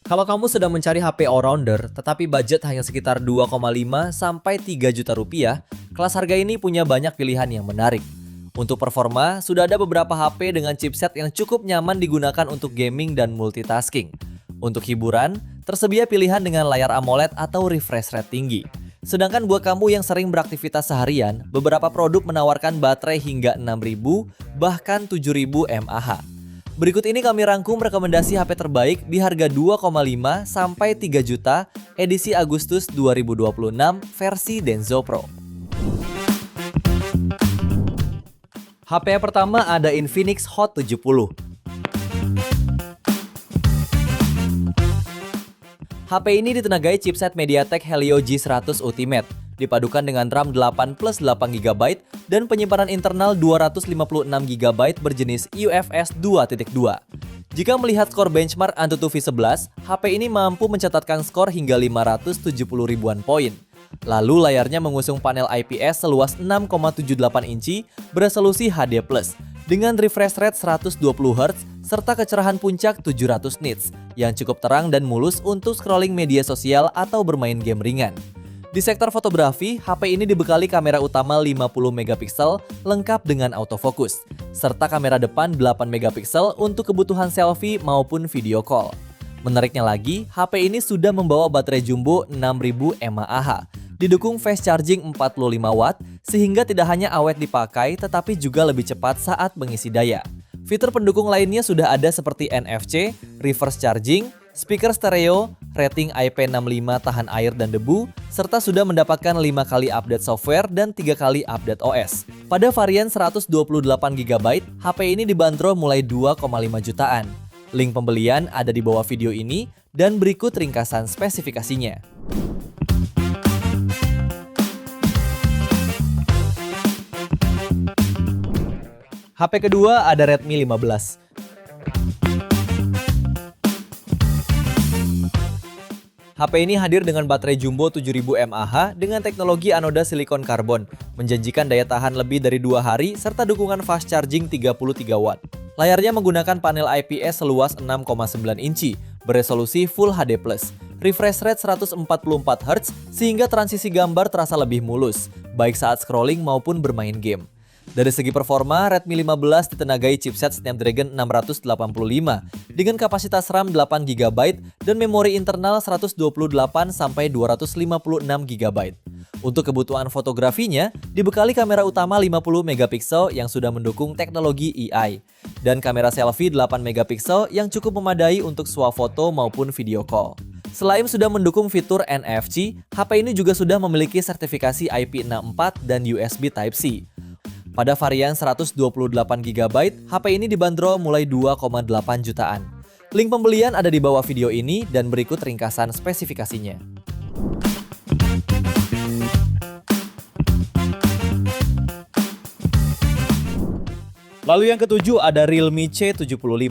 Kalau kamu sedang mencari HP all-rounder, tetapi budget hanya sekitar 2,5 sampai 3 juta rupiah, kelas harga ini punya banyak pilihan yang menarik. Untuk performa, sudah ada beberapa HP dengan chipset yang cukup nyaman digunakan untuk gaming dan multitasking. Untuk hiburan, tersedia pilihan dengan layar AMOLED atau refresh rate tinggi. Sedangkan buat kamu yang sering beraktivitas seharian, beberapa produk menawarkan baterai hingga 6.000 bahkan 7.000 mAh. Berikut ini kami rangkum rekomendasi HP terbaik di harga 2,5 sampai 3 juta edisi Agustus 2026 versi Denso Pro. HP pertama ada Infinix Hot 70. HP ini ditenagai chipset MediaTek Helio G100 Ultimate, dipadukan dengan RAM 8 plus 8 GB dan penyimpanan internal 256 GB berjenis UFS 2.2. Jika melihat skor benchmark Antutu V11, HP ini mampu mencatatkan skor hingga 570 ribuan poin. Lalu layarnya mengusung panel IPS seluas 6,78 inci beresolusi HD+, dengan refresh rate 120 Hz serta kecerahan puncak 700 nits yang cukup terang dan mulus untuk scrolling media sosial atau bermain game ringan. Di sektor fotografi, HP ini dibekali kamera utama 50 megapiksel lengkap dengan autofocus, serta kamera depan 8 megapiksel untuk kebutuhan selfie maupun video call. Menariknya lagi, HP ini sudah membawa baterai jumbo 6000 mAh, didukung fast charging 45 watt, sehingga tidak hanya awet dipakai tetapi juga lebih cepat saat mengisi daya. Fitur pendukung lainnya sudah ada seperti NFC, reverse charging, speaker stereo, rating IP65 tahan air dan debu, serta sudah mendapatkan 5 kali update software dan 3 kali update OS. Pada varian 128GB, HP ini dibanderol mulai 2,5 jutaan. Link pembelian ada di bawah video ini dan berikut ringkasan spesifikasinya. HP kedua ada Redmi 15. HP ini hadir dengan baterai jumbo 7000 mAh dengan teknologi anoda silikon karbon, menjanjikan daya tahan lebih dari 2 hari serta dukungan fast charging 33 watt. Layarnya menggunakan panel IPS seluas 6,9 inci, beresolusi Full HD+, refresh rate 144 Hz sehingga transisi gambar terasa lebih mulus, baik saat scrolling maupun bermain game. Dari segi performa, Redmi 15 ditenagai chipset Snapdragon 685 dengan kapasitas RAM 8GB dan memori internal 128 sampai 256GB. Untuk kebutuhan fotografinya, dibekali kamera utama 50 megapiksel yang sudah mendukung teknologi AI dan kamera selfie 8 megapiksel yang cukup memadai untuk swafoto maupun video call. Selain sudah mendukung fitur NFC, HP ini juga sudah memiliki sertifikasi IP64 dan USB Type-C. Pada varian 128GB, HP ini dibanderol mulai 2,8 jutaan. Link pembelian ada di bawah video ini dan berikut ringkasan spesifikasinya. Lalu yang ketujuh ada Realme C75.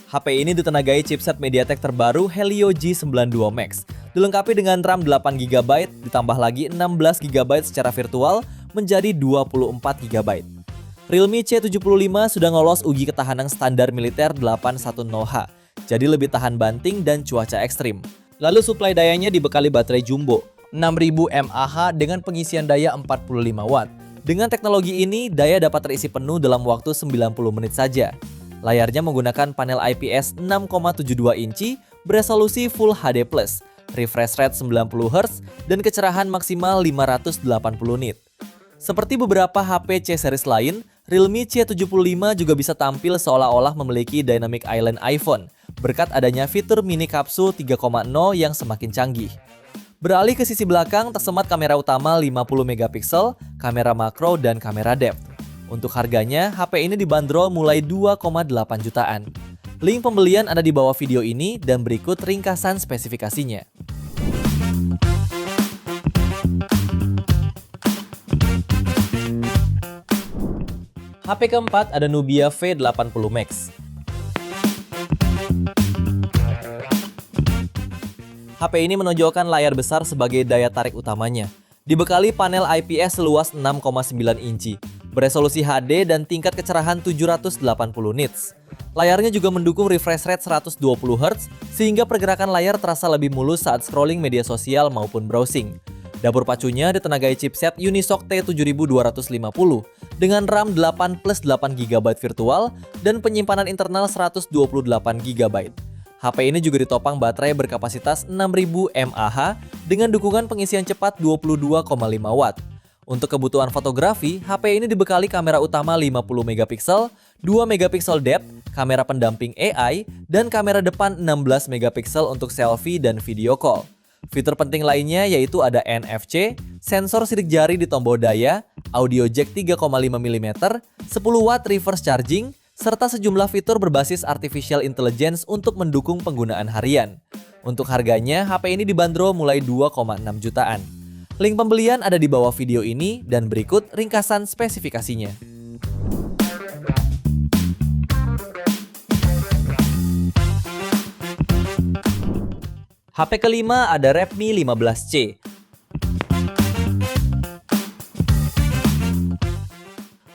HP ini ditenagai chipset MediaTek terbaru Helio G92 Max. Dilengkapi dengan RAM 8GB, ditambah lagi 16GB secara virtual menjadi 24GB. Realme C75 sudah lolos uji ketahanan standar militer 810H, jadi lebih tahan banting dan cuaca ekstrim. Lalu suplai dayanya dibekali baterai jumbo 6000 mAh dengan pengisian daya 45 watt. Dengan teknologi ini, daya dapat terisi penuh dalam waktu 90 menit saja. Layarnya menggunakan panel IPS 6,72 inci beresolusi Full HD+, refresh rate 90 Hz, dan kecerahan maksimal 580 nit. Seperti beberapa HP C-series lain, Realme C75 juga bisa tampil seolah-olah memiliki Dynamic Island iPhone, berkat adanya fitur mini kapsul 3,0 yang semakin canggih. Beralih ke sisi belakang, tersemat kamera utama 50 megapiksel, kamera makro, dan kamera depth. Untuk harganya, HP ini dibanderol mulai 2,8 jutaan. Link pembelian ada di bawah video ini dan berikut ringkasan spesifikasinya. HP keempat ada Nubia V80 Max. HP ini menonjolkan layar besar sebagai daya tarik utamanya. Dibekali panel IPS seluas 6,9 inci, beresolusi HD dan tingkat kecerahan 780 nits. Layarnya juga mendukung refresh rate 120 Hz sehingga pergerakan layar terasa lebih mulus saat scrolling media sosial maupun browsing. Dapur pacunya ditenagai chipset Unisoc T7250 dengan RAM 8 plus 8 GB virtual dan penyimpanan internal 128 GB. HP ini juga ditopang baterai berkapasitas 6000 mAh dengan dukungan pengisian cepat 22,5 Watt. Untuk kebutuhan fotografi, HP ini dibekali kamera utama 50 megapiksel, 2 megapiksel depth, kamera pendamping AI, dan kamera depan 16 megapiksel untuk selfie dan video call. Fitur penting lainnya yaitu ada NFC, sensor sidik jari di tombol daya, audio jack 3,5 mm, 10 Watt reverse charging, serta sejumlah fitur berbasis artificial intelligence untuk mendukung penggunaan harian. Untuk harganya, HP ini dibanderol mulai 2,6 jutaan. Link pembelian ada di bawah video ini dan berikut ringkasan spesifikasinya. HP kelima ada Redmi 15C.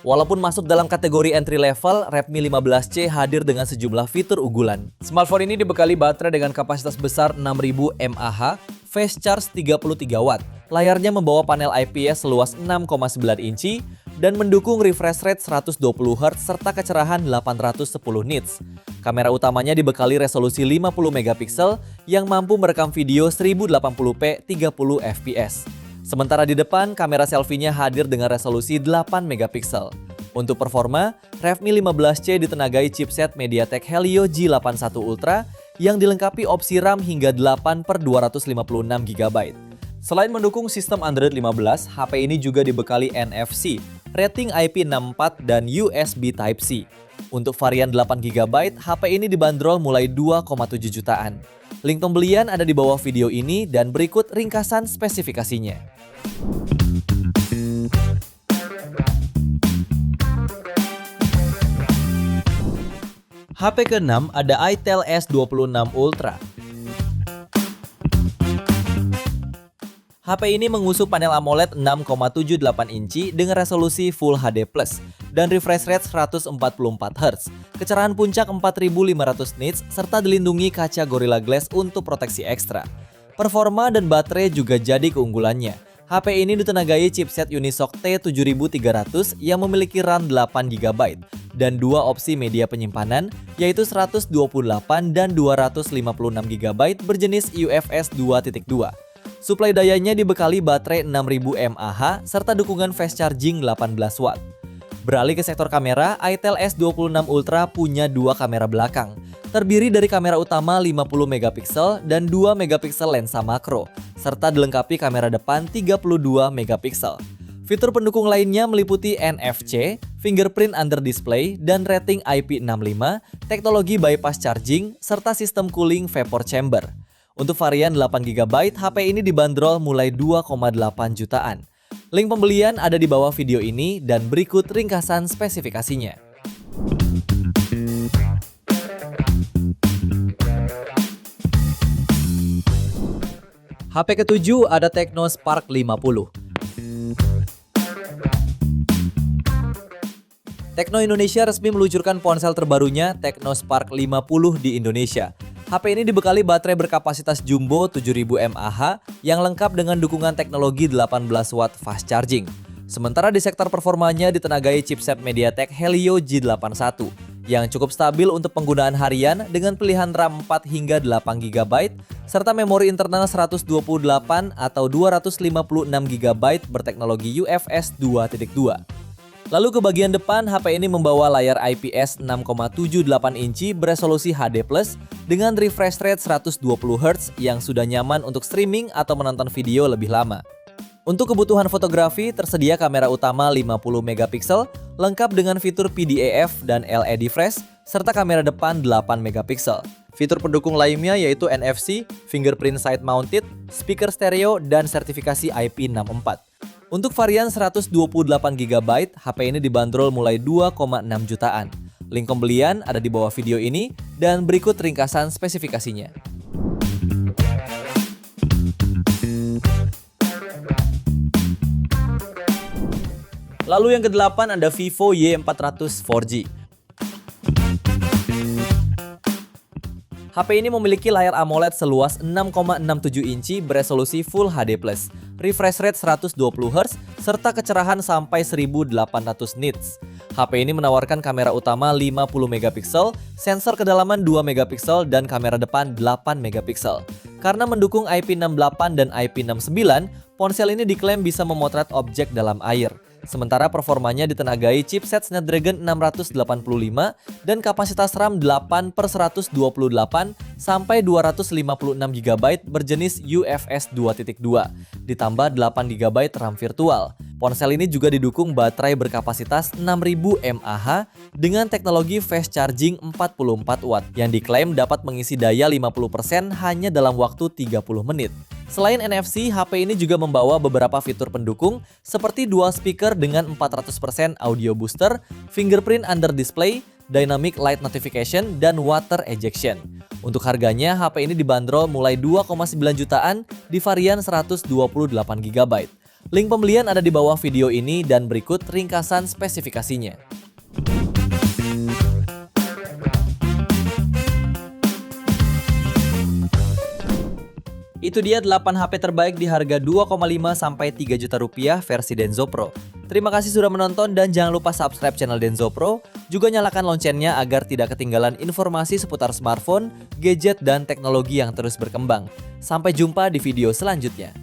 Walaupun masuk dalam kategori entry level, Redmi 15C hadir dengan sejumlah fitur unggulan. Smartphone ini dibekali baterai dengan kapasitas besar 6000 mAh, fast charge 33 Watt. Layarnya membawa panel IPS seluas 6,9 inci dan mendukung refresh rate 120 Hz serta kecerahan 810 nits. Kamera utamanya dibekali resolusi 50 megapiksel yang mampu merekam video 1080p 30 fps. Sementara di depan, kamera selfie-nya hadir dengan resolusi 8 megapiksel. Untuk performa, Redmi 15C ditenagai chipset MediaTek Helio G81 Ultra yang dilengkapi opsi RAM hingga 8/256 GB. Selain mendukung sistem Android 15, HP ini juga dibekali NFC, rating IP64 dan USB Type-C. Untuk varian 8 GB, HP ini dibanderol mulai 2,7 jutaan. Link pembelian ada di bawah video ini dan berikut ringkasan spesifikasinya. HP ke-6 ada Itel S26 Ultra. HP ini mengusung panel AMOLED 6,78 inci dengan resolusi Full HD+, dan refresh rate 144 Hz, kecerahan puncak 4500 nits, serta dilindungi kaca Gorilla Glass untuk proteksi ekstra. Performa dan baterai juga jadi keunggulannya. HP ini ditenagai chipset Unisoc T7300 yang memiliki RAM 8 GB dan dua opsi media penyimpanan yaitu 128 dan 256 GB berjenis UFS 2.2. Suplai dayanya dibekali baterai 6000 mAh serta dukungan fast charging 18 Watt. Beralih ke sektor kamera, Itel S26 Ultra punya dua kamera belakang, terdiri dari kamera utama 50 megapiksel dan 2 megapiksel lensa makro, serta dilengkapi kamera depan 32 megapiksel. Fitur pendukung lainnya meliputi NFC, fingerprint under display, dan rating IP65, teknologi bypass charging, serta sistem cooling vapor chamber. Untuk varian 8GB, HP ini dibanderol mulai 2,8 jutaan. Link pembelian ada di bawah video ini dan berikut ringkasan spesifikasinya. HP ke-7 ada Tecno Spark 50. Tecno Indonesia resmi meluncurkan ponsel terbarunya Tecno Spark 50 di Indonesia. HP ini dibekali baterai berkapasitas jumbo 7000 mAh yang lengkap dengan dukungan teknologi 18 Watt fast charging. Sementara di sektor performanya ditenagai chipset MediaTek Helio G81 yang cukup stabil untuk penggunaan harian dengan pilihan RAM 4 hingga 8 GB serta memori internal 128 atau 256 GB berteknologi UFS 2.2. Lalu ke bagian depan, HP ini membawa layar IPS 6,78 inci beresolusi HD+, dengan refresh rate 120 Hz yang sudah nyaman untuk streaming atau menonton video lebih lama. Untuk kebutuhan fotografi, tersedia kamera utama 50 megapiksel, lengkap dengan fitur PDAF dan LED flash, serta kamera depan 8 megapiksel. Fitur pendukung lainnya yaitu NFC, fingerprint side mounted, speaker stereo, dan sertifikasi IP64. Untuk varian 128GB, HP ini dibanderol mulai 2,6 jutaan. Link pembelian ada di bawah video ini dan berikut ringkasan spesifikasinya. Lalu yang ke-8 ada Vivo Y400 4G. HP ini memiliki layar AMOLED seluas 6,67 inci beresolusi Full HD+, refresh rate 120 Hz, serta kecerahan sampai 1800 nits. HP ini menawarkan kamera utama 50 megapiksel, sensor kedalaman 2 megapiksel, dan kamera depan 8 megapiksel. Karena mendukung IP68 dan IP69, ponsel ini diklaim bisa memotret objek dalam air. Sementara performanya ditenagai chipset Snapdragon 685 dan kapasitas RAM 8/128 sampai 256 GB berjenis UFS 2.2, ditambah 8 GB RAM virtual. Ponsel ini juga didukung baterai berkapasitas 6000 mAh dengan teknologi fast charging 44 watt yang diklaim dapat mengisi daya 50% hanya dalam waktu 30 menit. Selain NFC, HP ini juga membawa beberapa fitur pendukung seperti dual speaker dengan 400% audio booster, fingerprint under display, dynamic light notification, dan water ejection. Untuk harganya, HP ini dibanderol mulai 2,9 jutaan di varian 128 GB. Link pembelian ada di bawah video ini dan berikut ringkasan spesifikasinya. Itu dia 8 HP terbaik di harga 2,5 sampai 3 juta rupiah versi Denso Pro. Terima kasih sudah menonton dan jangan lupa subscribe channel Denso Pro, juga nyalakan loncengnya agar tidak ketinggalan informasi seputar smartphone, gadget, dan teknologi yang terus berkembang. Sampai jumpa di video selanjutnya.